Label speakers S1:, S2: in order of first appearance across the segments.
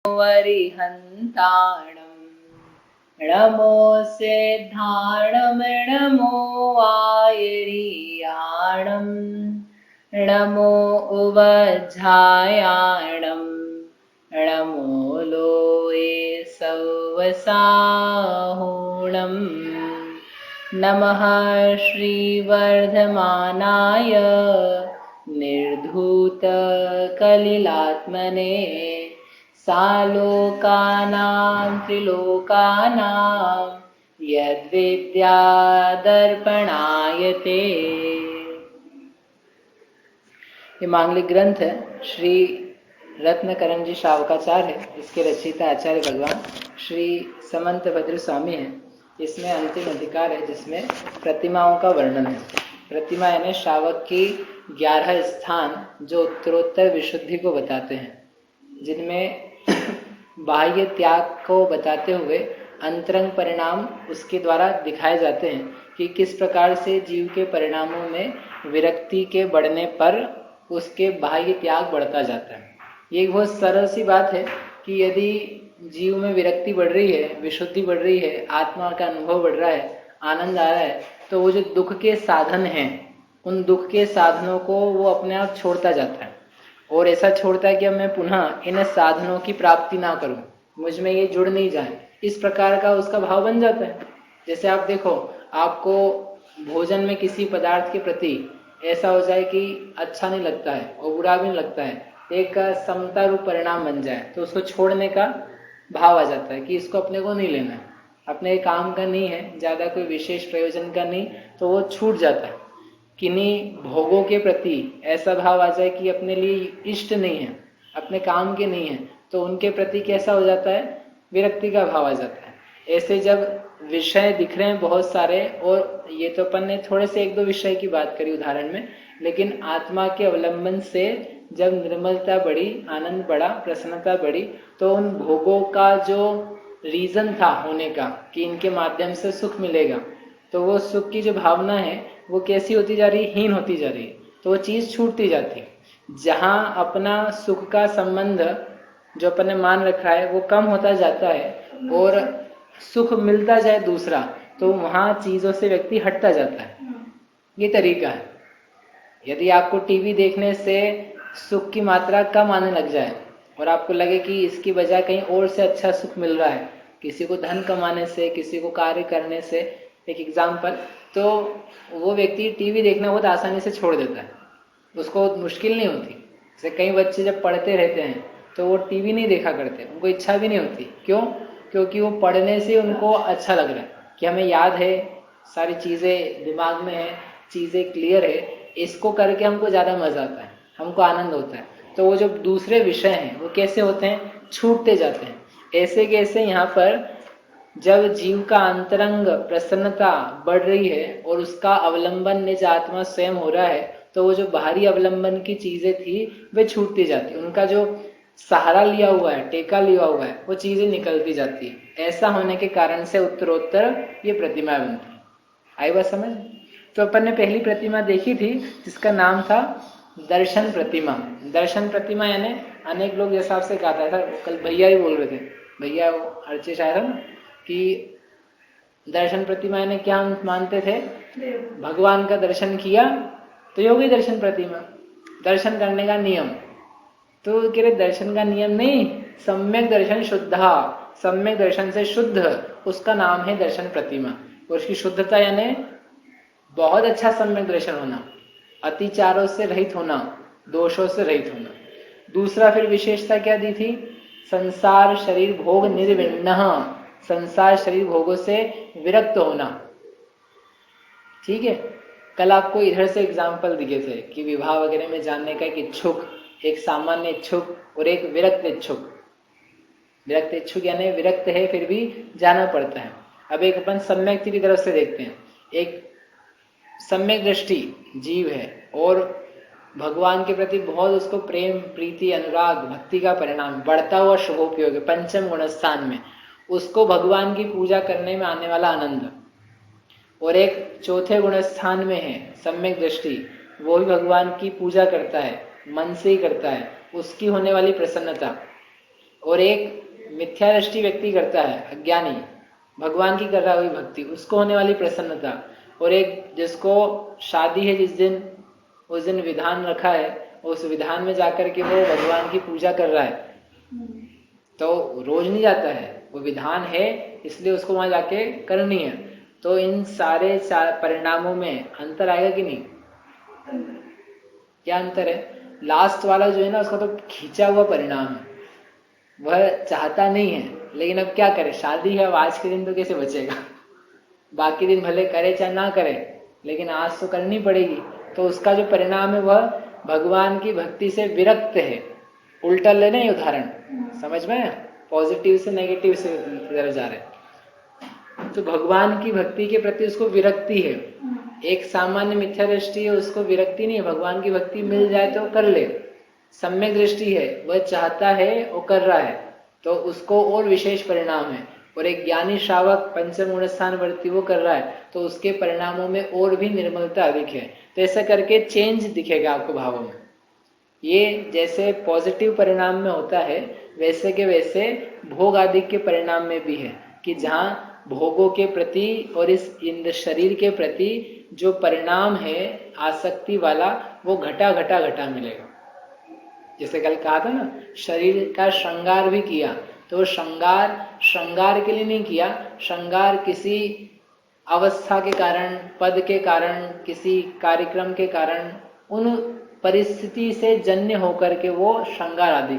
S1: वरिहन्ताणं नमो सिद्धाणं नमो आयर्याणं नमो उवज्झायाणं नमो लोये सवसाहुणं नमः श्रीवर्धमानाय निर्धूतकलिलात्मने सालोकानां त्रिलोकानां यद्विद्यादर्पणायते। ये मांगलिक ग्रंथ है, श्री रत्नकरण जी श्रावकाचार्य है। इसके रचयिता आचार्य भगवान श्री समंत भद्र स्वामी हैं। इसमें अंतिम अधिकार है जिसमें प्रतिमाओं का वर्णन है। प्रतिमा यानी श्रावक की 11 स्थान जो उत्तरोत्तर विशुद्धि को बताते हैं, जिनमें बाह्य त्याग को बताते हुए अंतरंग परिणाम उसके द्वारा दिखाए जाते हैं कि किस प्रकार से जीव के परिणामों में विरक्ति के बढ़ने पर उसके बाह्य त्याग बढ़ता जाता है। ये एक बहुत सरल सी बात है कि यदि जीव में विरक्ति बढ़ रही है, विशुद्धि बढ़ रही है, आत्मा का अनुभव बढ़ रहा है, आनंद आ रहा है, तो वो जो दुख के साधन हैं उन दुख के साधनों को वो अपने आप छोड़ता जाता है और ऐसा छोड़ता है कि अब मैं पुनः इन साधनों की प्राप्ति ना करूं, मुझ में ये जुड़ नहीं जाए, इस प्रकार का उसका भाव बन जाता है। जैसे आप देखो, आपको भोजन में किसी पदार्थ के प्रति ऐसा हो जाए कि अच्छा नहीं लगता है और बुरा भी नहीं लगता है, एक समता रूप परिणाम बन जाए, तो उसको छोड़ने का भाव आ जाता है कि इसको अपने को नहीं लेना है, अपने काम का नहीं है, ज़्यादा कोई विशेष प्रयोजन का नहीं, तो वो छूट जाता है। किन्हीं भोगों के प्रति ऐसा भाव आ जाए कि अपने लिए इष्ट नहीं है, अपने काम के नहीं है, तो उनके प्रति कैसा हो जाता है, विरक्ति का भाव आ जाता है। ऐसे जब विषय दिख रहे हैं बहुत सारे, और ये तो अपन ने थोड़े से 1-2 विषय की बात करी उदाहरण में, लेकिन आत्मा के अवलंबन से जब निर्मलता बढ़ी, आनंद बढ़ा, प्रसन्नता बढ़ी, तो उन भोगों का जो रीजन था होने का कि इनके माध्यम से सुख मिलेगा, तो वो सुख की जो भावना है वो कैसी होती जा रही है, हीन होती जा रही है, तो वो चीज़ छूटती जाती है। जहाँ अपना सुख का संबंध जो अपन ने मान रखा है वो कम होता जाता है और सुख मिलता जाए दूसरा, तो वहाँ चीज़ों से व्यक्ति हटता जाता है। ये तरीका है। यदि आपको टीवी देखने से सुख की मात्रा कम आने लग जाए और आपको लगे कि इसकी बजाय कहीं और से अच्छा सुख मिल रहा है, किसी को धन कमाने से, किसी को कार्य करने से, एक एग्जाम्पल, तो वो व्यक्ति टीवी देखना बहुत आसानी से छोड़ देता है, उसको मुश्किल नहीं होती। जैसे कई बच्चे जब पढ़ते रहते हैं तो वो टीवी नहीं देखा करते, उनको इच्छा भी नहीं होती। क्यों? क्योंकि वो पढ़ने से उनको अच्छा लग रहा है कि हमें याद है, सारी चीज़ें दिमाग में है, चीज़ें क्लियर है, इसको करके हमको ज़्यादा मज़ा आता है, हमको आनंद होता है। तो वो जो दूसरे विषय हैं वो कैसे होते हैं, छूटते जाते हैं। ऐसे कैसे यहाँ पर जब जीव का अंतरंग प्रसन्नता बढ़ रही है और उसका अवलंबन निज आत्मा स्वयं हो रहा है, तो वो जो बाहरी अवलंबन की चीजें थी वे छूटती जाती, उनका जो सहारा लिया हुआ है, टेका लिया हुआ है, वो चीजें निकलती जाती है। ऐसा होने के कारण से उत्तरोत्तर ये प्रतिमा बनती है। आई बात समझ? तो अपन ने पहली प्रतिमा देखी थी जिसका नाम था दर्शन प्रतिमा। दर्शन प्रतिमा यानी अनेक लोग जैसा आपसे कहा था, कल भैया ही बोल रहे थे, भैया हरचेश आया था ना, कि दर्शन प्रतिमा यानी क्या हम मानते थे, भगवान का दर्शन किया तो योगी दर्शन प्रतिमा, दर्शन करने का नियम। तो कह रहे दर्शन का नियम नहीं, सम्यक दर्शन शुद्धा, सम्यक दर्शन से शुद्ध, उसका नाम है दर्शन प्रतिमा। और उसकी शुद्धता यानी बहुत अच्छा सम्यक दर्शन होना, अतिचारों से रहित होना, दोषों से रहित होना। दूसरा फिर विशेषता क्या दी थी, संसार शरीर भोग निर्विण्ण, संसार शरीर भोगों से विरक्त होना। ठीक है, कल आपको इधर से एग्जाम्पल दिए थे कि विवाह वगैरह में जानने का एक इच्छुक, एक सामान्य इच्छुक और एक विरक्त इच्छुक। विरक्त इच्छुक यानी विरक्त है फिर भी जाना पड़ता है। अब एक अपन सम्यक की तरफ से देखते हैं, एक सम्यक दृष्टि जीव है और भगवान के प्रति बहुत उसको प्रेम, प्रीति, अनुराग, भक्ति का परिणाम, बढ़ता हुआ शुभोपयोग है पंचम गुण स्थान में, उसको भगवान की पूजा करने में आने वाला आनंद। और एक चौथे गुण स्थान में है सम्यक दृष्टि, वो भी भगवान की पूजा करता है, मन से ही करता है, उसकी होने वाली प्रसन्नता। और एक मिथ्या दृष्टि व्यक्ति करता है, अज्ञानी, भगवान की कर रहा है वही भक्ति, उसको होने वाली प्रसन्नता, और एक जिसको शादी है जिस दिन, उस दिन विधान रखा है, उस विधान में जाकर के वो भगवान की पूजा कर रहा है, तो रोज नहीं जाता है, वो विधान है इसलिए उसको वहां जाके करनी है। तो इन सारे परिणामों में अंतर आएगा कि नहीं? क्या अंतर है? लास्ट वाला जो है ना, उसका तो खींचा हुआ परिणाम है, वह चाहता नहीं है, लेकिन अब क्या करे, शादी है, अब आज के दिन तो कैसे बचेगा, बाकी दिन भले करे चाहे ना करे, लेकिन आज तो करनी पड़ेगी। तो उसका जो परिणाम है वह भगवान की भक्ति से विरक्त है। उल्टा लेना ये उदाहरण, समझ में? पॉजिटिव से नेगेटिव से तरफ जा रहे हैं। तो भगवान की भक्ति के प्रति उसको विरक्ति है। एक सामान्य मिथ्या दृष्टि है, उसको विरक्ति नहीं है, भगवान की भक्ति मिल जाए तो कर ले। सम्यक दृष्टि है, वह चाहता है वो कर रहा है, तो उसको और विशेष परिणाम है। और एक ज्ञानी श्रावक पंचम गुण स्थान वर्ती वो कर रहा है, तो उसके परिणामों में और भी निर्मलता अधिक है। तो ऐसा करके चेंज दिखेगा आपको भावों में। ये जैसे पॉजिटिव परिणाम में होता है, वैसे के वैसे भोग आदि के परिणाम में भी है, कि जहाँ भोगों के प्रति और इस इंद्र शरीर के प्रति जो परिणाम है आसक्ति वाला, वो घटा घटा घटा मिलेगा। जैसे कल कहा था ना, शरीर का श्रृंगार भी किया, तो श्रृंगार के लिए नहीं किया, श्रृंगार किसी अवस्था के कारण, पद के कारण, किसी कार्यक्रम के कारण, उन परिस्थिति से जन्य होकर के वो श्रृंगार आदि।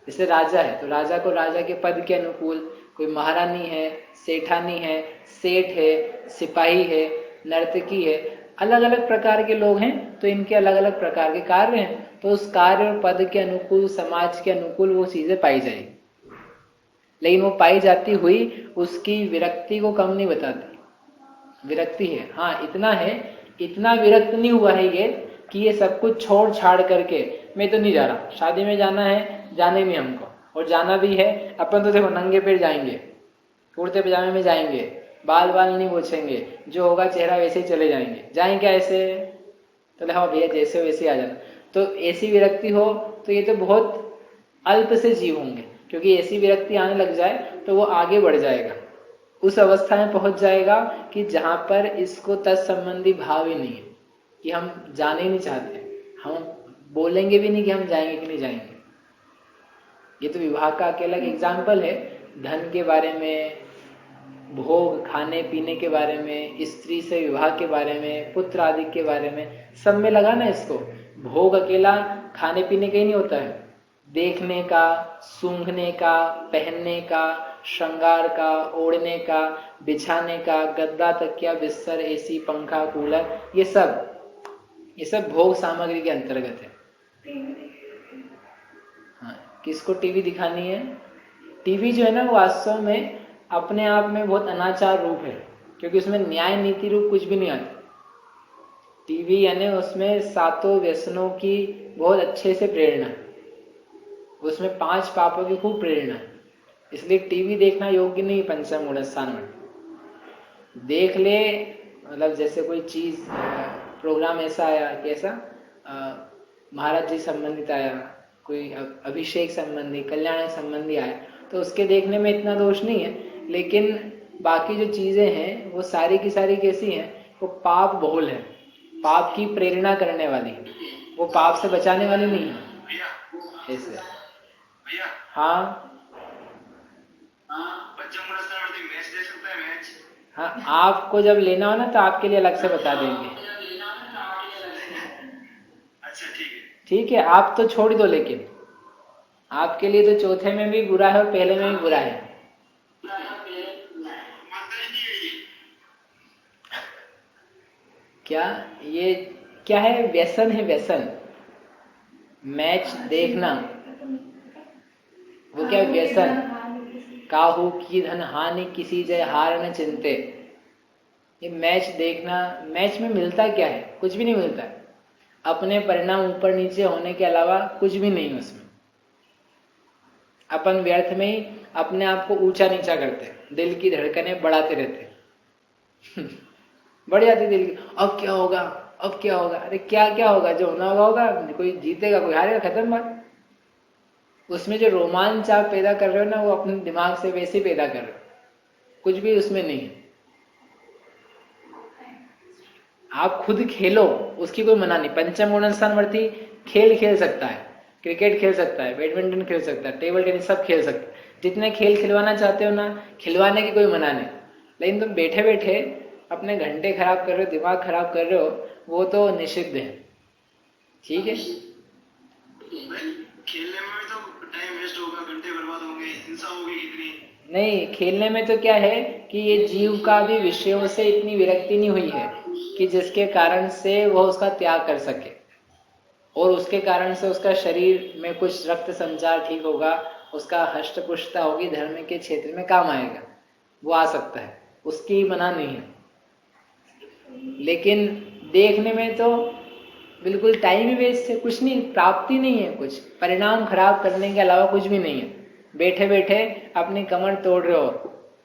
S1: जैसे राजा है, तो राजा को राजा के पद के अनुकूल, कोई महारानी है, सेठानी है, सेठ है, सिपाही है, नर्तकी है, अलग अलग प्रकार के लोग हैं, तो इनके अलग अलग प्रकार के कार्य हैं। तो उस कार्य और पद के अनुकूल, समाज के अनुकूल वो चीजें पाई जाएगी, लेकिन वो पाई जाती हुई उसकी विरक्ति को कम नहीं बताती। विरक्ति है, हाँ इतना है, इतना विरक्त नहीं हुआ है ये कि ये सब कुछ छोड़ छाड़ करके मैं तो नहीं जा रहा, शादी में जाना है, जाने नहीं हमको, और जाना भी है अपन तो देखो नंगे पैर जाएंगे, कुर्ते पजामे में जाएंगे, बाल नहीं पोछेंगे, जो होगा चेहरा वैसे ही चले जाएंगे। जाएं क्या ऐसे? तो हाँ भैया जैसे वैसे आ जाना। तो ऐसी विरक्ति हो तो ये तो बहुत अल्प से जीव होंगे, क्योंकि ऐसी विरक्ति आने लग जाए तो वो आगे बढ़ जाएगा, उस अवस्था में पहुंच जाएगा कि जहां पर इसको तत्संबंधी भाव ही नहीं है, कि हम जाने ही नहीं चाहते, हम बोलेंगे भी नहीं कि हम जाएंगे कि नहीं जाएंगे। ये तो विवाह का अकेला एक एग्जाम्पल है। धन के बारे में, भोग खाने पीने के बारे में, स्त्री से विवाह के बारे में, पुत्र आदि के बारे में, सब में लगा ना इसको। भोग अकेला खाने पीने का ही नहीं होता है, देखने का, सूंघने का, पहनने का, श्रृंगार का, ओढ़ने का, बिछाने का, गद्दा तकिया बिस्तर, एसी पंखा कूलर, ये सब भोग सामग्री के अंतर्गत है। हाँ, किसको टीवी दिखानी है? टीवी जो है ना, वास्तव में अपने आप में बहुत अनाचार रूप है, क्योंकि उसमें न्याय नीति रूप कुछ भी नहीं आता। टीवी यानी उसमें सातों व्यसनों की बहुत अच्छे से प्रेरणा है, उसमें 5 पापों की खूब प्रेरणा है, इसलिए टीवी देखना योग्य नहीं। पंचम गुण स्थान में देख ले, मतलब जैसे कोई चीज प्रोग्राम ऐसा आया, कैसा महाराज जी संबंधित आया, कोई अभिषेक संबंधी, कल्याण संबंधी आया, तो उसके देखने में इतना दोष नहीं है, लेकिन बाकी जो चीजें हैं वो सारी की सारी कैसी हैं, वो पाप बहुल है, पाप की प्रेरणा करने वाली, वो पाप से बचाने वाली नहीं है। ऐसे हाँ हाँ, आपको जब लेना हो ना तो आपके लिए अलग से बता देंगे। ठीक है, आप तो छोड़ दो, लेकिन आपके लिए तो चौथे में भी बुरा है और पहले में भी बुरा है। क्या ये क्या है? व्यसन है, व्यसन। मैच देखना वो क्या व्यसन? काहू की धन हानि किसी जय हार न चिंते। ये मैच देखना, मैच में मिलता क्या है? कुछ भी नहीं मिलता है, अपने परिणाम ऊपर नीचे होने के अलावा कुछ भी नहीं उसमें। अपन व्यर्थ में ही अपने आप को ऊंचा नीचा करते, दिल की धड़कनें बढ़ाते रहते बढ़ जाती दिल की। अब क्या होगा, अब क्या होगा? अरे क्या क्या होगा? जो होना होगा होगा, कोई जीतेगा कोई हारेगा, खत्म बात। उसमें जो रोमांच आप पैदा कर रहे हो ना, वो अपने दिमाग से वैसे पैदा कर रहे हो, कुछ भी उसमें नहीं है। आप खुद खेलो, उसकी कोई मना नहीं। पंचम गुण स्थानवर्ती खेल खेल सकता है, क्रिकेट खेल सकता है, बैडमिंटन खेल सकता है, टेबल टेनिस सब खेल सकता है। जितने खेल खिलवाना चाहते हो ना, खिलवाने की कोई मना नहीं। लेकिन तुम बैठे बैठे अपने घंटे खराब कर रहे हो, दिमाग खराब कर रहे हो, वो तो निषिद्ध है। ठीक है,
S2: खेलने में तो टाइम वेस्ट होगा, घंटे बर्बाद होंगे, हिंसा होगी कितनी।
S1: नहीं, खेलने में तो क्या है कि ये जीव का भी विषयों से इतनी विरक्ति नहीं हुई है कि जिसके कारण से वह उसका त्याग कर सके, और उसके कारण से उसका शरीर में कुछ रक्त संचार ठीक होगा, उसका हष्ट पुष्टता होगी, धर्म के क्षेत्र में काम आएगा, वो आ सकता है, उसकी मना नहीं है। लेकिन देखने में तो बिल्कुल टाइम ही वेस्ट है, कुछ नहीं, प्राप्ति नहीं है, कुछ परिणाम खराब करने के अलावा कुछ भी नहीं है। बैठे बैठे अपनी कमर तोड़ रहे हो,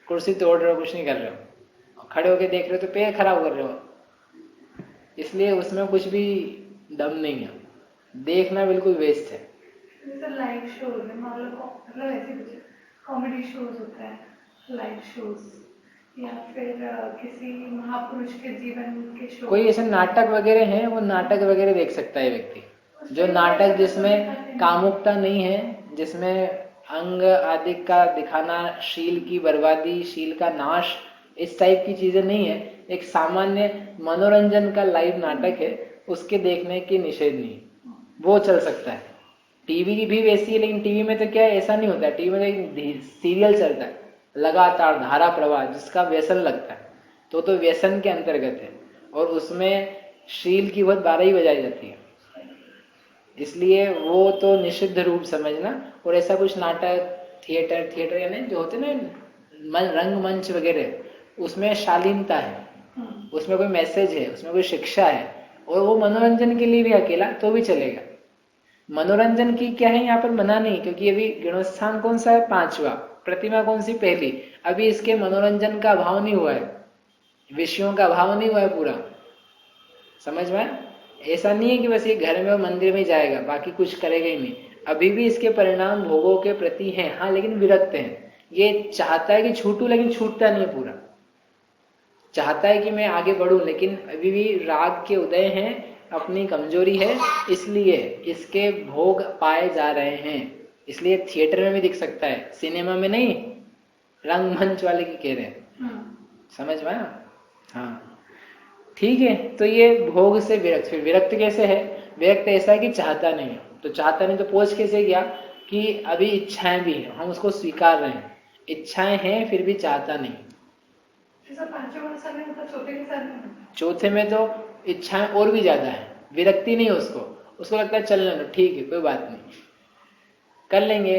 S1: कुर्सी तोड़ रहे हो, कुछ नहीं कर रहे हो, खड़े होके देख रहे हो तो पैर खराब कर रहे हो, इसलिए उसमें कुछ भी दम नहीं है, देखना बिल्कुल वेस्ट है।
S3: जैसे लाइव शोज है, मतलब ऐसे कुछ कॉमेडी शोज होता है, लाइव शोज, या फिर किसी महापुरुष के जीवन के शो,
S1: कोई ऐसे नाटक वगैरह हैं, वो नाटक वगैरह देख सकता है व्यक्ति, जो नाटक जिसमें कामुकता नहीं है, जिसमें अंग आदि का दिखाना, शील की बर्बादी, शील का नाश, इस टाइप की चीजें नहीं है, एक सामान्य मनोरंजन का लाइव नाटक है, उसके देखने की निषेध नहीं, वो चल सकता है। टीवी की भी वैसी है, लेकिन टीवी में तो क्या है, ऐसा नहीं होता है। टीवी में तो एक सीरियल चलता है लगातार, धारा प्रवाह, जिसका व्यसन लगता है, तो व्यसन के अंतर्गत है, और उसमें शील की बहुत 12 ही बजाई जाती है, इसलिए वो तो निषिद्ध रूप समझना। और ऐसा कुछ नाटक, थिएटर यानी जो होते ना रंगमंच वगैरह, उसमें शालीनता है, उसमें कोई मैसेज है, उसमें कोई शिक्षा है, और वो मनोरंजन के लिए भी अकेला तो भी चलेगा। मनोरंजन की क्या है यहाँ पर मना नहीं, क्योंकि अभी गुणस्थान कौन सा है, 5वां, प्रतिमा कौन सी, पहली, अभी इसके मनोरंजन का अभाव नहीं हुआ है, विषयों का अभाव नहीं हुआ है पूरा, समझ में। ऐसा नहीं है कि बस ये घर में और मंदिर में जाएगा, बाकी कुछ करेगा ही नहीं, अभी भी इसके परिणाम भोगों के प्रति हैं, हाँ, लेकिन विरक्त हैं। ये चाहता है कि छूटू, लेकिन छूटता नहीं है पूरा, चाहता है कि मैं आगे बढ़ूं, लेकिन अभी भी राग के उदय हैं, अपनी कमजोरी है, इसलिए इसके भोग पाए जा रहे हैं। इसलिए थिएटर में भी दिख सकता है, सिनेमा में नहीं, रंगमंच वाले की कह रहे हैं, समझ में। हाँ ठीक है, तो ये भोग से विरक्त। फिर विरक्त कैसे है, विरक्त ऐसा है कि चाहता नहीं है, तो चाहता नहीं तो पहुंच कैसे गया कि अभी इच्छाएं भी हैं, हम उसको स्वीकार रहे हैं, इच्छाएं हैं फिर भी चाहता नहीं। चौथे में तो इच्छाएं और भी ज्यादा है, विरक्ति नहीं है, उसको लगता है चलने दो, ठीक है कोई बात नहीं, कर लेंगे,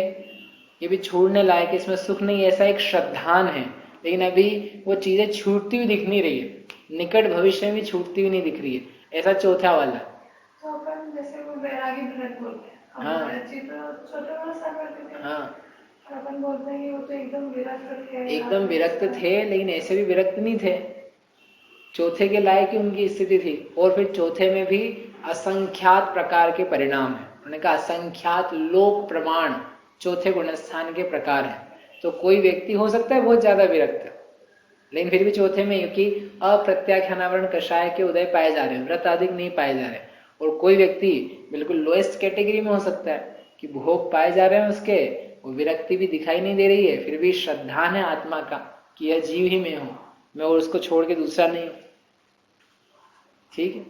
S1: ये भी छोड़ने लायक, इसमें सुख नहीं, ऐसा एक श्रद्धान है, लेकिन अभी वो चीजें छूटती हुई दिख नहीं रही है, निकट भविष्य में भी छूटती हुई नहीं दिख रही है, ऐसा चौथा वाला।
S3: तो अपन जैसे वो वैरागी व्रत बोलते हैं,
S1: हाँ हाँ,
S3: अपन बोलते हैं कि वो तो एकदम विरक्त थे,
S1: एकदम विरक्त थे, लेकिन ऐसे भी विरक्त नहीं थे, चौथे के लायक ही उनकी स्थिति थी। और फिर चौथे में भी असंख्यात प्रकार के परिणाम है, उन्होंने कहा असंख्यात लोक प्रमाण चौथे गुणस्थान के प्रकार है। तो कोई व्यक्ति हो सकता है बहुत ज्यादा विरक्त, लेकिन फिर भी चौथे में, क्योंकि अप्रत्याख्यानावरण कषाय के उदय पाए जा रहे हैं, व्रत आदि नहीं पाए जा रहे। और कोई व्यक्ति बिल्कुल लोएस्ट कैटेगरी में हो सकता है कि भोग पाए जा रहे हैं उसके, वो विरक्ति भी दिखाई नहीं दे रही है, फिर भी श्रद्धान है आत्मा का कि यह जीव ही मैं हूं, मैं और उसको छोड़ के दूसरा नहीं हूं। ठीक है,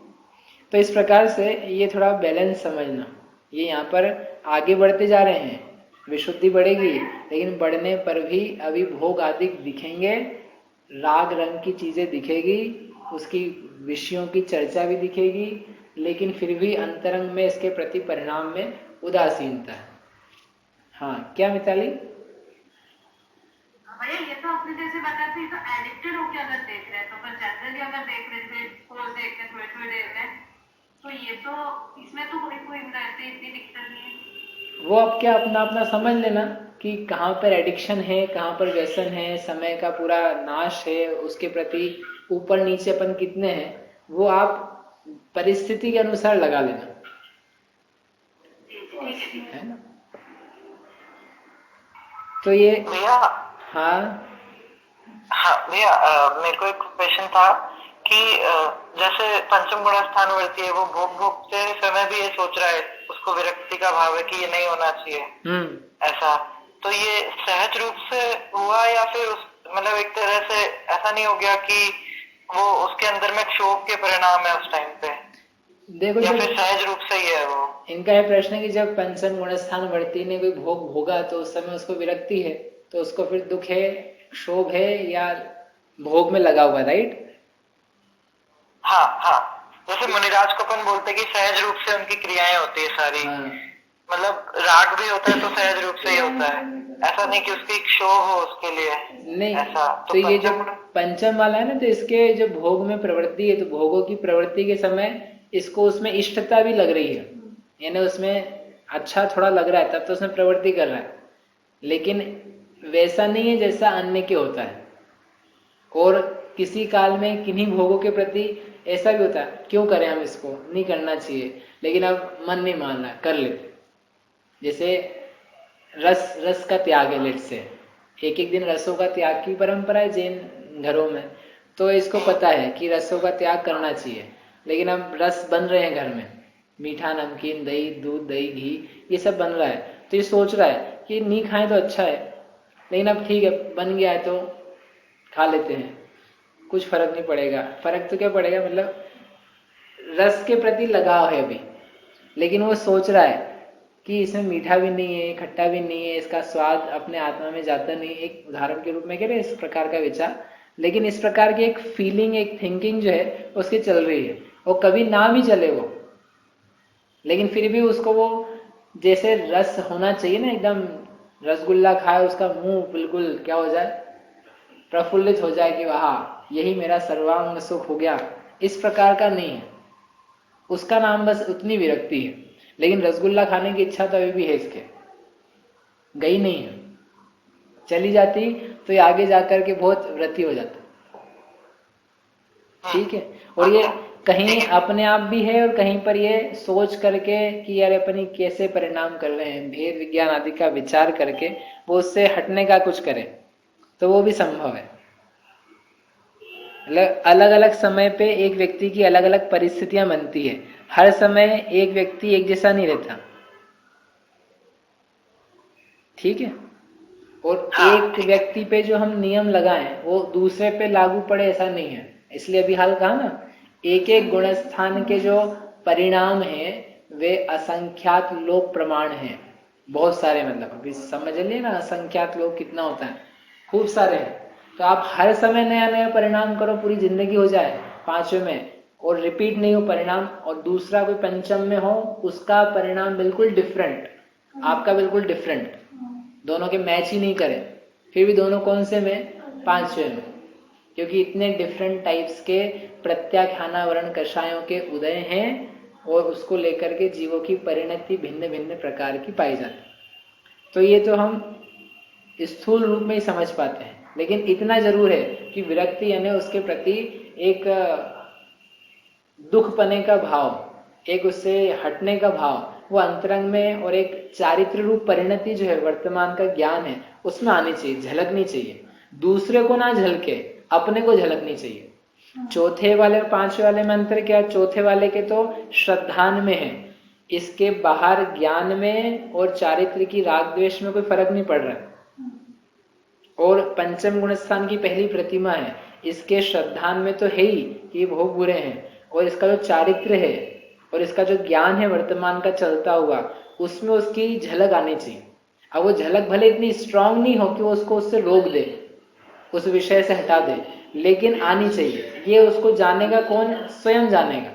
S1: तो इस प्रकार से ये थोड़ा बैलेंस समझना, ये यहाँ पर आगे बढ़ते जा रहे हैं, विशुद्धि बढ़ेगी, लेकिन बढ़ने पर भी अभी भोग आदि दिखेंगे, राग रंग की चीजें दिखेगी, उसकी विषयों की चर्चा भी दिखेगी, लेकिन फिर भी अंतरंग में इसके प्रति परिणाम में उदासीनता है। हाँ क्या मिताली?
S4: भैया ये तो आपने जैसे बताया था, तो एडिक्टेड होके अगर देख रहे हैं, तो फिर जनरली अगर देख रहे थे पोज देख के थोड़ी देर में, तो ये तो इसमें तो कोई इतनी दिक्कत नहीं है।
S1: वो अब क्या अपना अपना समझ लेना कि कहाँ पर एडिक्शन है, कहाँ पर व्यसन है, समय का पूरा नाश है, उसके प्रति ऊपर नीचे अपन कितने हैं, वो आप परिस्थिति के अनुसार लगा लेना, है ना। तो ये
S5: भैया,
S1: हाँ
S5: हाँ भैया, मेरे को एक क्वेश्चन था कि जैसे पंचम गुण स्थान वृत्ति है, वो भोग भोगते समय भी ये सोच रहा है, उसको विरक्ति का भाव है कि ये नहीं होना चाहिए, ऐसा, तो ये सहज रूप से हुआ या फिर मतलब एक तरह से ऐसा नहीं हो गया कि वो उसके अंदर में क्षोभ के परिणाम है उस टाइम पे,
S1: देखो,
S5: या
S1: जब
S5: फिर सहज रूप से ही है वो?
S1: इनका यह प्रश्न है कि जब पंचम गुण स्थान वर्ती ने कोई भोग भोगा तो उस समय उसको विरक्ति है, तो उसको फिर दुख है, क्षोभ है, या भोग में लगा हुआ, राइट?
S5: हाँ हाँ, जैसे मुनिराज को अपन बोलते कि सहज रूप से उनकी क्रियाएं होती है सारी,
S1: हाँ।
S5: मतलब राग भी होता है तो सहज रूप से ही होता है, ऐसा नहीं कि उसकी क्षोभ हो उसके लिए,
S1: नहीं,
S5: ऐसा
S1: तो ये जो पंचम वाला है ना, तो इसके जो भोग में प्रवृत्ति है, तो भोगों की प्रवृत्ति के समय इसको उसमें इष्टता भी लग रही है, यानी उसमें अच्छा थोड़ा लग रहा है, तब तो उसमें प्रवृत्ति कर रहा है, लेकिन वैसा नहीं है जैसा अन्य के होता है। और किसी काल में किन्हीं भोगों के प्रति ऐसा भी होता है, क्यों करें हम इसको, नहीं करना चाहिए, लेकिन अब मन नहीं मान रहा, कर लेते। जैसे रस का त्याग है, लेट से एक एक दिन रसों का त्याग की परंपरा है जैन घरों में, तो इसको पता है कि रसों का त्याग करना चाहिए, लेकिन अब रस बन रहे हैं घर में, मीठा, नमकीन, दही, दूध, दही, घी, ये सब बन रहा है, तो ये सोच रहा है कि नहीं खाएं तो अच्छा है, लेकिन अब ठीक है बन गया है तो खा लेते हैं, कुछ फर्क नहीं पड़ेगा। फर्क तो क्या पड़ेगा, मतलब रस के प्रति लगाव है अभी, लेकिन वो सोच रहा है कि इसमें मीठा भी नहीं है, खट्टा भी नहीं है, इसका स्वाद अपने आत्मा में जाता नहीं, एक उदाहरण के रूप में कह रहे इस प्रकार का विचार, लेकिन इस प्रकार की एक फीलिंग, एक थिंकिंग जो है उसकी चल रही है, और कभी ना भी चले वो, लेकिन फिर भी उसको वो जैसे रस होना चाहिए ना, एकदम रसगुल्ला खाए उसका मुंह बिल्कुल क्या हो जाए, प्रफुल्लित हो जाए कि वाह यही मेरा सर्वांग सुख हो गया, इस प्रकार का नहीं है, उसका नाम बस उतनी विरक्ति है। लेकिन रसगुल्ला खाने की इच्छा तो अभी भी है, इसके गई नहीं है, चली जाती तो ये आगे जाकर के बहुत व्रती हो जाता, ठीक है। और ये कहीं अपने आप भी है, और कहीं पर ये सोच करके कि यार अपनी कैसे परिणाम कर रहे हैं, भेद विज्ञान आदि का विचार करके वो उससे हटने का कुछ करे, तो वो भी संभव है। अलग अलग समय पे एक व्यक्ति की अलग अलग परिस्थितियां बनती है, हर समय एक व्यक्ति एक जैसा नहीं रहता, ठीक है। और एक व्यक्ति पे जो हम नियम लगाएं वो दूसरे पे लागू पड़े ऐसा नहीं है, इसलिए अभी हाल कहा ना, एक एक गुण स्थान के जो परिणाम हैं वे असंख्यात लोक प्रमाण हैं, बहुत सारे, मतलब अभी समझ लिए ना असंख्यात लोग कितना होता है, खूब सारे हैं। तो आप हर समय नया नया परिणाम करो, पूरी जिंदगी हो जाए पांचवें में और रिपीट नहीं हो परिणाम, और दूसरा कोई पंचम में हो उसका परिणाम बिल्कुल डिफरेंट, आपका बिल्कुल डिफरेंट, दोनों के मैच ही नहीं करें, फिर भी दोनों कौन से में, पांचवें में, क्योंकि इतने डिफरेंट टाइप्स के प्रत्याख्यानावरण कषायों के उदय हैं, और उसको लेकर के जीवों की परिणति भिन्न भिन्न प्रकार की पाई जाती। तो ये तो हम स्थूल रूप में ही समझ पाते हैं, लेकिन इतना जरूर है कि विरक्ति यानी उसके प्रति एक दुख पने का भाव, एक उससे हटने का भाव वो अंतरंग में, और एक चारित्र रूप परिणति जो है वर्तमान का ज्ञान है उसमें आनी चाहिए, झलकनी चाहिए, दूसरे को ना झलके अपने को झलकनी चाहिए। चौथे वाले और पांचवे वाले में अंतर क्या, चौथे वाले के तो श्रद्धान में है, इसके बाहर ज्ञान में और चारित्र की राग द्वेष में कोई फर्क नहीं पड़ रहा है। और पंचम गुण स्थान की पहली प्रतिमा है, इसके श्रद्धान में तो है ही कि ये भोग बुरे हैं, और इसका जो चारित्र है और इसका जो ज्ञान है वर्तमान का चलता हुआ, उसमें उसकी झलक आनी चाहिए। अब वो झलक भले इतनी स्ट्रांग नहीं हो कि वो उसको उससे रोक दे, उस विषय से हटा दे, लेकिन आनी चाहिए। ये उसको जानेगा कौन, स्वयं जानेगा,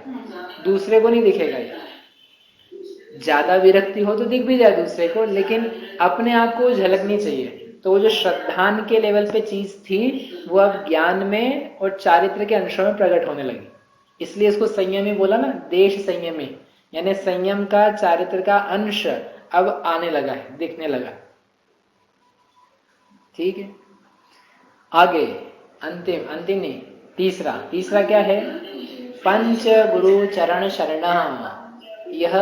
S1: दूसरे को नहीं दिखेगा। ये ज्यादा विरक्ति हो तो दिख भी जाए दूसरे को, लेकिन अपने आप को झलकनी चाहिए। तो वो जो श्रद्धान के लेवल पे चीज थी वो अब ज्ञान में और चारित्र के अंशों में प्रकट होने लगी, इसलिए इसको संयमी बोला ना, देश संयमी, यानी संयम का चारित्र का अंश अब आने लगा है, दिखने लगा। ठीक है, आगे अंतिम नहीं, तीसरा क्या है, पंच गुरु चरण शरणा। यह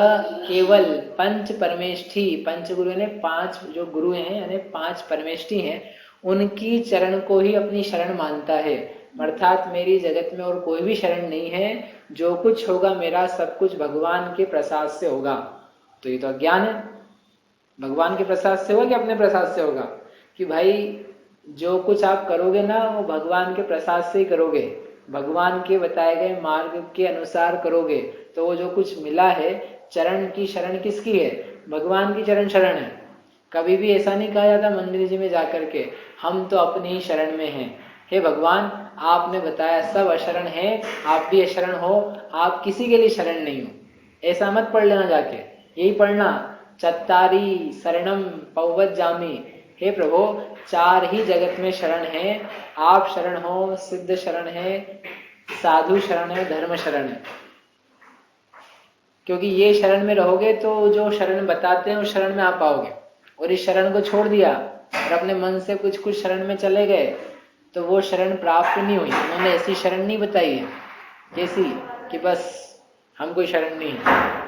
S1: केवल पंच परमेष्ठी, पंच गुरु ने 5 जो गुरु हैं यानी 5 परमेष्ठी हैं, उनकी चरण को ही अपनी शरण मानता है। अर्थात मेरी जगत में और कोई भी शरण नहीं है, जो कुछ होगा मेरा सब कुछ भगवान के प्रसाद से होगा। तो ये तो अज्ञान है। भगवान के प्रसाद से होगा कि अपने प्रसाद से होगा? कि भाई जो कुछ आप करोगे ना वो भगवान के प्रसाद से ही करोगे, भगवान के बताए गए मार्ग के अनुसार करोगे, तो वो जो कुछ मिला है, चरण की शरण किसकी है? भगवान की चरण शरण है। कभी भी ऐसा नहीं कहा जाता मंदिर जी में जाकर के हम तो अपनी ही शरण में हैं। हे भगवान, आपने बताया सब अशरण है, आप भी अशरण हो, आप किसी के लिए शरण नहीं हो। ऐसा मत पढ़ लेना जाके, यही पढ़ना चत्तारी शरणम पवज्जामि। हे प्रभु, 4 ही जगत में शरण है, आप शरण हो, सिद्ध शरण है, साधु शरण है, धर्म शरण है। क्योंकि ये शरण में रहोगे तो जो शरण बताते हैं उस शरण में आ पाओगे। और इस शरण को छोड़ दिया और अपने मन से कुछ शरण में चले गए तो वो शरण प्राप्त नहीं हुई। उन्होंने ऐसी शरण नहीं बताई है कैसी कि बस हम कोई शरण नहीं है।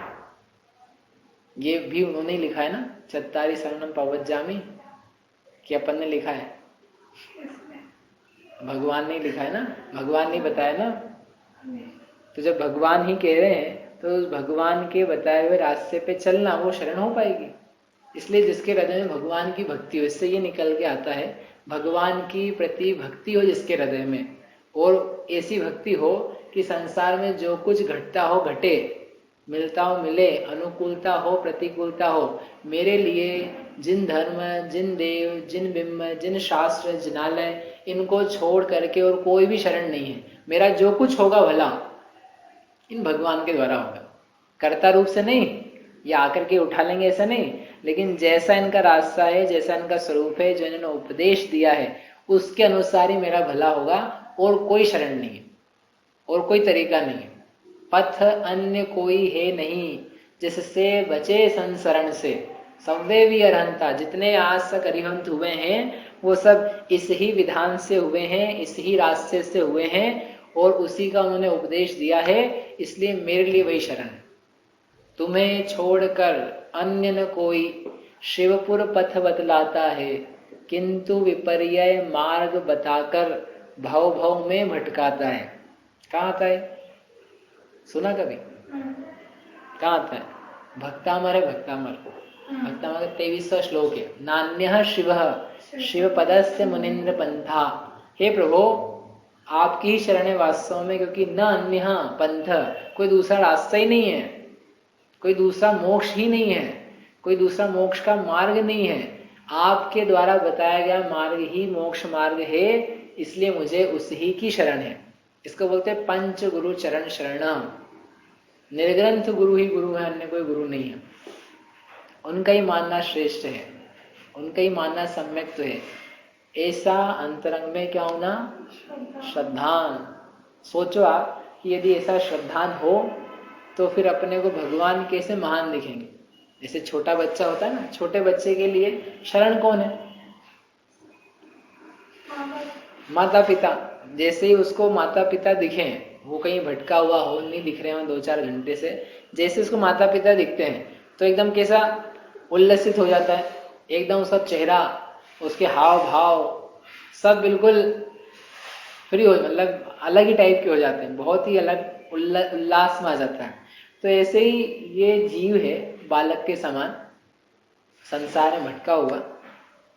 S1: ये भी उन्होंने लिखा है ना, चत्तारी शरणम पवज्जामि, कि अपन ने लिखा है? भगवान ने लिखा है ना, भगवान ने बताया ना। तो जब भगवान ही कह रहे हैं तो उस भगवान के बताए हुए रास्ते पे चलना, वो शरण हो पाएगी। इसलिए जिसके हृदय में भगवान की भक्ति हो, इससे ये निकल के आता है भगवान की प्रति भक्ति हो जिसके हृदय में, और ऐसी भक्ति हो कि संसार में जो कुछ घटता हो घटे, मिलता हो मिले, अनुकूलता हो प्रतिकूलता हो, मेरे लिए जिन धर्म, जिन देव, जिन बिंब, जिन शास्त्र, जिनालय, इनको छोड़ करके और कोई भी शरण नहीं है। मेरा जो कुछ होगा भला इन भगवान के द्वारा होगा, कर्ता रूप से नहीं, ये आकर के उठा लेंगे ऐसा नहीं, लेकिन जैसा इनका रास्ता है, जैसा इनका स्वरूप है, जो इन्होंने उपदेश दिया है, उसके अनुसार ही मेरा भला होगा। और कोई शरण नहीं है और कोई तरीका नहीं है। पथ अन्य कोई है नहीं, जिससे बचे संसरण से। सव्वे भी अरहंता, जितने आज तक अरिहंत हुए हैं वो सब इस ही विधान से हुए हैं, इस ही रास्ते से हुए हैं और उसी का उन्होंने उपदेश दिया है। इसलिए मेरे लिए वही शरण है। तुम्हें छोड़कर अन्य न कोई शिवपुर पथ बतलाता है, किंतु विपर्य मार्ग बताकर भव भव में भटकाता है। कहाँ आता है? सुना कभी? कहाँ आता है? भक्तामर है, भक्तामर। भक्तामर का 23वां श्लोक है। नान्यः शिवः शिव पदस्य मुनीन्द्र पंथा। हे प्रभु, आपकी ही शरण है वास्तव में, क्योंकि न अन्य पंथ, कोई दूसरा रास्ता ही नहीं है, कोई दूसरा मोक्ष ही नहीं है, कोई दूसरा मोक्ष का मार्ग नहीं है। आपके द्वारा बताया गया मार्ग ही मोक्ष मार्ग है, इसलिए मुझे उसी की शरण है। इसको बोलते हैं पंच गुरु चरण शरणम। निर्ग्रंथ गुरु ही गुरु है, अन्य कोई गुरु नहीं है। उनका ही मानना श्रेष्ठ है, उनका ही मानना सम्यक तो है। ऐसा अंतरंग में क्या होना? श्रद्धान। सोचो आप कि यदि ऐसा श्रद्धान हो तो फिर अपने को भगवान कैसे महान दिखेंगे। जैसे छोटा बच्चा होता है ना, छोटे बच्चे के लिए शरण कौन है? माता पिता। जैसे ही उसको माता पिता दिखे, वो कहीं भटका हुआ हो, नहीं दिख रहे हो 2-4 घंटे से, जैसे उसको माता पिता दिखते हैं तो एकदम कैसा उल्लसित हो जाता है, एकदम उसका चेहरा, उसके हाव भाव सब बिल्कुल फ्री हो, मतलब अलग ही टाइप के हो जाते हैं, बहुत ही अलग उल्लास में आ जाता है। तो ऐसे ही ये जीव है बालक के समान, संसार में भटका हुआ।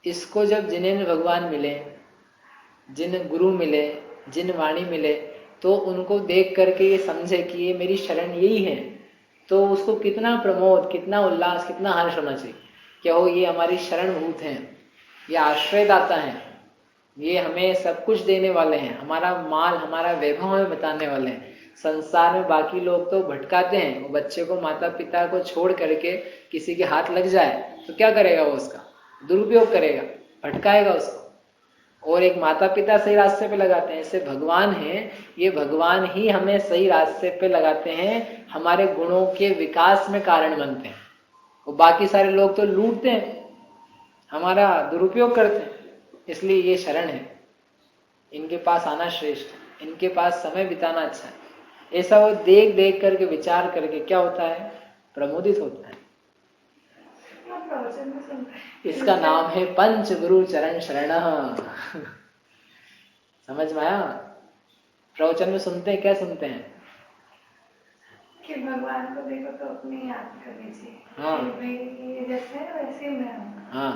S1: इसको जब जिन्हें भगवान मिले, जिन गुरु मिले, जिन वाणी मिले, तो उनको देख करके ये समझे कि ये मेरी शरण यही है, तो उसको कितना प्रमोद, कितना उल्लास, कितना हर्ष होना चाहिए। क्या हो, ये हमारी शरणभूत हैं, ये आश्रयदाता हैं, ये हमें सब कुछ देने वाले हैं, हमारा माल, हमारा वैभव हमें बताने वाले हैं। संसार में बाकी लोग तो भटकाते हैं, वो बच्चे को माता पिता को छोड़ करके किसी के हाथ लग जाए तो क्या करेगा? वो उसका दुरुपयोग करेगा, भटकाएगा उसको। और एक माता पिता सही रास्ते पे लगाते हैं, ऐसे भगवान हैं, ये भगवान ही हमें सही रास्ते पे लगाते हैं, हमारे गुणों के विकास में कारण बनते हैं। और बाकी सारे लोग तो लूटते हैं, हमारा दुरुपयोग करते हैं। इसलिए ये शरण है, इनके पास आना श्रेष्ठ, इनके पास समय बिताना अच्छा है। ऐसा वो देख देख करके, विचार करके क्या होता है, प्रमोदित होता है।
S3: हाँ, प्रवचन में सुनते हैं।
S1: इसका नाम है पंच गुरु चरण शरण। समझ में आया? प्रवचन में सुनते हैं, क्या सुनते हैं?
S3: कि भगवान को देखो तो अपनी याद करनी चाहिए।
S1: हाँ।
S3: कि भाई ये जैसे है वैसे ही मैं हूँ।
S1: हाँ।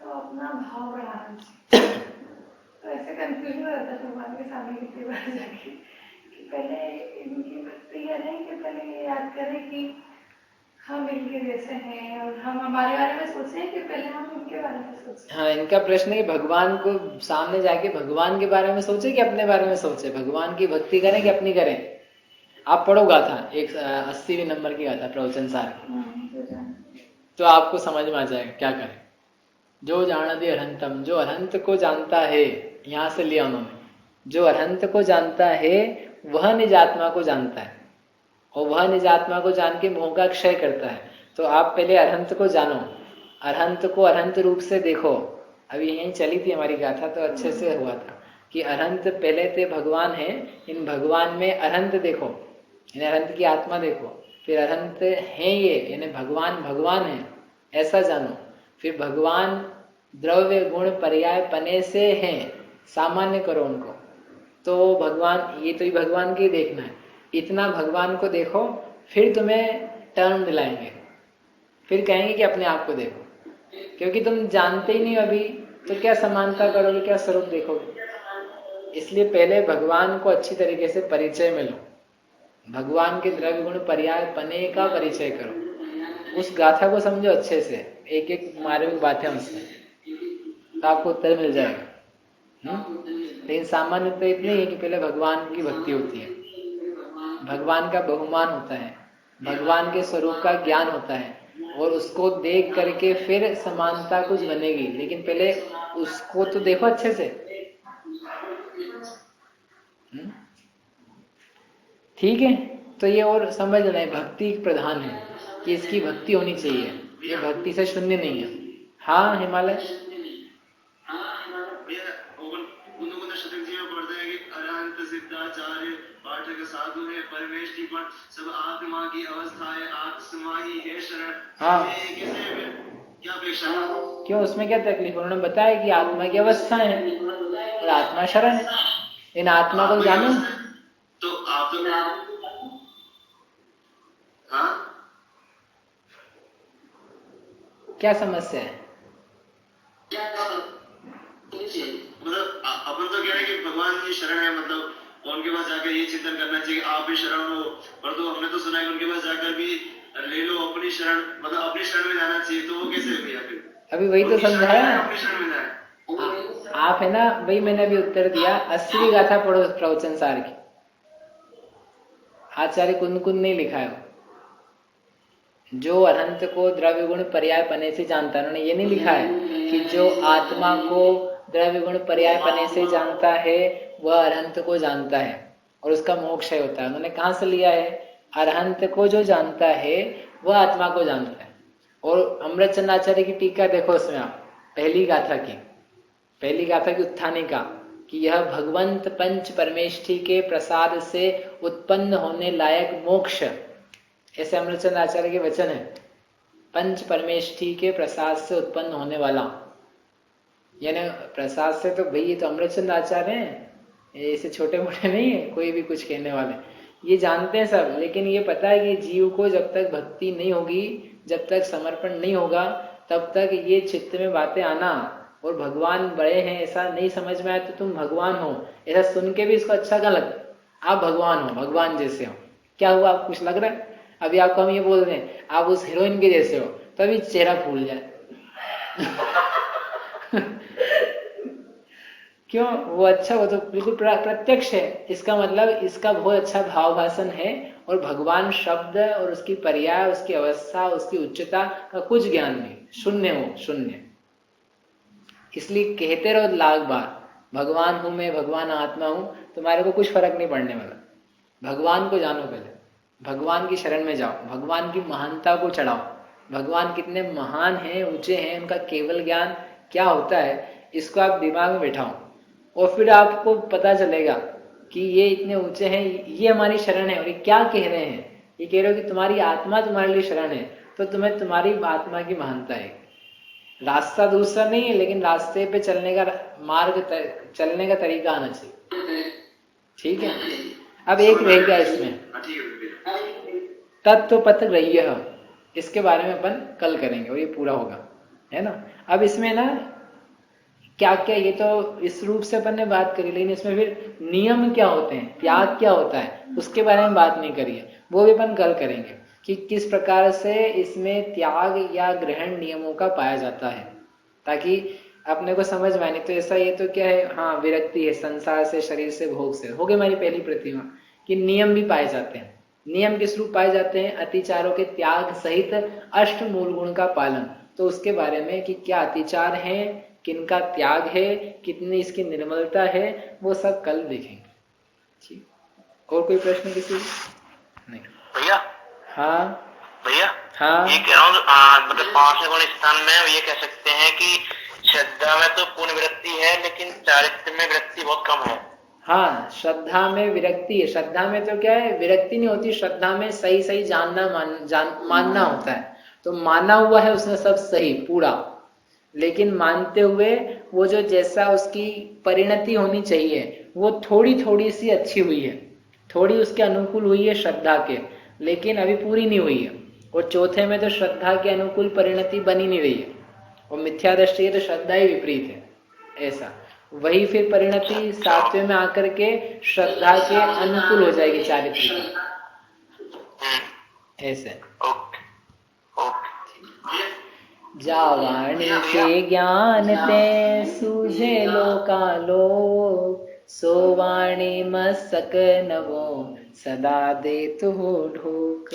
S3: तो अपना भाव बढ़ाना चाहिए। तो ऐसे कंफ्यूजन हो जाता है भगवान के सामने कितनी बार जाके कि पहले इनकी भक्ति करें कि पहले ये याद करें कि हम इनके जैसे हैं और हम हमारे बारे में सोचें कि पहले हम इनके बारे में सोचें।
S1: हाँ, इनका प्रश्न है कि भगवान को सामने जाके भगवान के बारे में सोचे कि अपने बारे में सोचे, भगवान की भक्ति करें कि अपनी करें। आप पढ़ो गाथा, 80वें नंबर की गाथा प्रवचन सार की, तो आपको समझ में आ जाएगा क्या करें। जो जानते अरहंतम, जो अरहंत को जानता है, यहाँ से लिया उन्होंने, जो अरहंत को जानता है वह निजात्मा को जानता है, और वह निजात्मा को जान के मोह का क्षय करता है। तो आप पहले अरहंत को जानो, अरहंत को अरहंत रूप से देखो। अभी यहीं चली थी हमारी गाथा, तो अच्छे से हुआ था कि अरहंत पहले ते भगवान है, इन भगवान में अरहंत देखो, इन अरहंत की आत्मा देखो, फिर अरहंत है ये, यानी भगवान भगवान है ऐसा जानो। फिर भगवान द्रव्य गुण पर्याय पने से हैं, सामान्य करो उनको। तो भगवान, ये तो ही भगवान के देखना है, इतना भगवान को देखो, फिर तुम्हें टर्न दिलाएंगे, फिर कहेंगे कि अपने आप को देखो, क्योंकि तुम जानते ही नहीं अभी, तो क्या समानता करोगे, क्या स्वरूप देखोगे। इसलिए पहले भगवान को अच्छी तरीके से परिचय में लो, भगवान के द्रव्य गुण पर्याय पने का परिचय करो, उस गाथा को समझो अच्छे से, एक एक मार्मिक बातें उसमें, तो आपको उत्तर मिल जाएगा। लेकिन सामान्य तो इतनी है कि पहले भगवान की भक्ति होती है, भगवान का बहुमान होता है, भगवान के स्वरूप का ज्ञान होता है, और उसको देख करके फिर समानता कुछ बनेगी। लेकिन पहले उसको तो देखो अच्छे से। ठीक है, तो ये और समझ लेना है, भक्ति प्रधान है कि इसकी भक्ति होनी चाहिए, ये भक्ति से शून्य नहीं है। हाँ हिमालय,
S2: भैया उन शतक जी में पढ़ते हैं कि अरहंत सिद्धाचार्य पाठक साधु है परमेश की पण सब आत्मा की अवस्था है, आत्मा ही है शरण।
S1: हाँ।
S2: क्या अपेक्षा है?
S1: क्यों, उसमें क्या तकलीफ? उन्होंने बताया कि आत्मा की अवस्था है और आत्मा शरण है, इन आत्मा को जानो।
S2: तो आप तो हाँ,
S1: क्या समस्या है?
S2: मतलब अपन तो कह रहे हैं कि भगवान की शरण है, मतलब उनके पास जाकर ये चिंतन करना चाहिए आप भी शरण हो, पर तो हमने तो सुना है उनके पास जाकर भी ले लो अपनी शरण, मतलब अपनी शरण में जाना चाहिए। तो वो कैसे भैया? फिर
S1: अभी वही तो समझाया
S2: अपनी शरण में जाए।
S1: आप, है ना, वही मैंने अभी उत्तर दिया। 80वीं गाथा पढ़ो प्रवचन सार की, आचार्य कुंद नहीं लिखा है, जो अनंत को द्रव्य गुण पर्याय पने से जानता है, उन्होंने ये नहीं लिखा है कि जो आत्मा को द्रव्य गुण पर्याय पने से जानता है वह अरहंत को जानता है और उसका मोक्ष होता है। उन्होंने कहाँ से लिया है? अरहंत को जो जानता है वह आत्मा को जानता है। और अमृतचंद आचार्य की टीका देखो, उसमें आप पहली गाथा की उत्थानिका कि यह भगवंत पंच परमेष्ठी के प्रसाद से उत्पन्न होने लायक मोक्ष, ऐसे अमृतचंद आचार्य के वचन है, पंच परमेष्ठी के प्रसाद से उत्पन्न होने वाला, यानी प्रसाद से तो भाई ये तो अमृतचंद आचार्य हैं, ऐसे छोटे मोटे नहीं है कोई भी कुछ कहने वाले, ये जानते हैं सब। लेकिन ये पता है कि जीव को जब तक भक्ति नहीं होगी, जब तक समर्पण नहीं होगा, तब तक ये चित्त में बातें आना और भगवान बड़े हैं ऐसा नहीं समझ में आया तो तुम भगवान हो ऐसा सुन के भी इसको अच्छा क्या लगता? आप भगवान हो, भगवान जैसे हो, क्या हुआ? आप कुछ लग रहा है? अभी आपको हम ये बोल रहे हैं आप उस हीरोइन के जैसे हो, तभी चेहरा फूल जाए। क्यों? वो अच्छा, वो तो बिल्कुल प्रत्यक्ष है, इसका मतलब इसका बहुत अच्छा भाव भाषण है और भगवान शब्द और उसकी पर्याय, उसकी अवस्था, उसकी उच्चता का कुछ ज्ञान नहीं, शून्य हो, शून्य। इसलिए कहते रहो लाख बार भगवान हूं मैं, भगवान आत्मा हूं, तुम्हारे को कुछ फर्क नहीं पड़ने वाला। भगवान को जानो, पहले भगवान की शरण में जाओ, भगवान की महानता को चढ़ाओ, भगवान कितने महान हैं, ऊंचे हैं, उनका केवल ज्ञान क्या होता है, इसको आप दिमाग में बैठाओ और फिर आपको पता चलेगा कि ये इतने ऊंचे हैं, ये हमारी शरण है और ये क्या कह रहे हैं। ये कह रहे हो कि तुम्हारी आत्मा तुम्हारे लिए शरण है, तो तुम्हें तुम्हारी आत्मा की महानता है। रास्ता दूसरा नहीं है, लेकिन रास्ते पे चलने का मार्ग, चलने का तरीका आना चाहिए। ठीक है, अब एक रह गया इसमें, तत्व पथ ग्रह्य, इसके बारे में अपन कल करेंगे और ये पूरा होगा, है ना। अब इसमें ना क्या क्या, ये तो इस रूप से अपन ने बात करी, लेकिन इसमें फिर नियम क्या होते हैं, त्याग क्या होता है, उसके बारे में बात नहीं करी है, वो भी अपन कल करेंगे कि किस प्रकार से इसमें त्याग या ग्रहण नियमों का पाया जाता है, ताकि अपने को समझ में आए। नहीं तो ऐसा, ये तो क्या है, हाँ विरक्ति है संसार से, शरीर से, भोग से, हो गई हमारी पहली प्रतिमा कि नियम भी पाए जाते हैं। नियम किस रूप पाए जाते हैं, अतिचारों के त्याग सहित अष्ट मूल गुण का पालन। तो उसके बारे में कि क्या अतिचार है, किनका त्याग है, कितनी इसकी निर्मलता है, वो सब कल देखेंगे। ठीक, और कोई प्रश्न किसी? नहीं
S5: भैया।
S1: हाँ
S5: भैया,
S1: हाँ,
S5: ये कह रहा हूँ मतलब 5वें गुण स्थान में ये कह सकते हैं कि श्रद्धा में तो पूर्ण विरक्ति है, लेकिन चारित्र में विरक्ति बहुत कम है।
S1: हाँ, श्रद्धा में विरक्ति है। श्रद्धा में तो क्या है, विरक्ति नहीं होती, श्रद्धा में सही सही जानना, मानना होता है। तो माना हुआ है उसने सब सही पूरा, लेकिन मानते हुए वो जो जैसा उसकी परिणति होनी चाहिए वो थोड़ी थोड़ी सी अच्छी हुई है, थोड़ी उसके अनुकूल हुई है श्रद्धा के, लेकिन अभी पूरी नहीं हुई है। और चौथे में तो श्रद्धा के अनुकूल परिणति बनी नहीं रही है, और मिथ्या दृष्टि है तो श्रद्धा ही विपरीत है। ऐसा वही फिर परिणति 7वें में आकर के श्रद्धा के अनुकूल हो जाएगी चारित्र की, ऐसे। जावाणी के ज्ञान ते सूझे लोकालोक, सोवाणी मस्तक नवो सदा देत हो ढोक।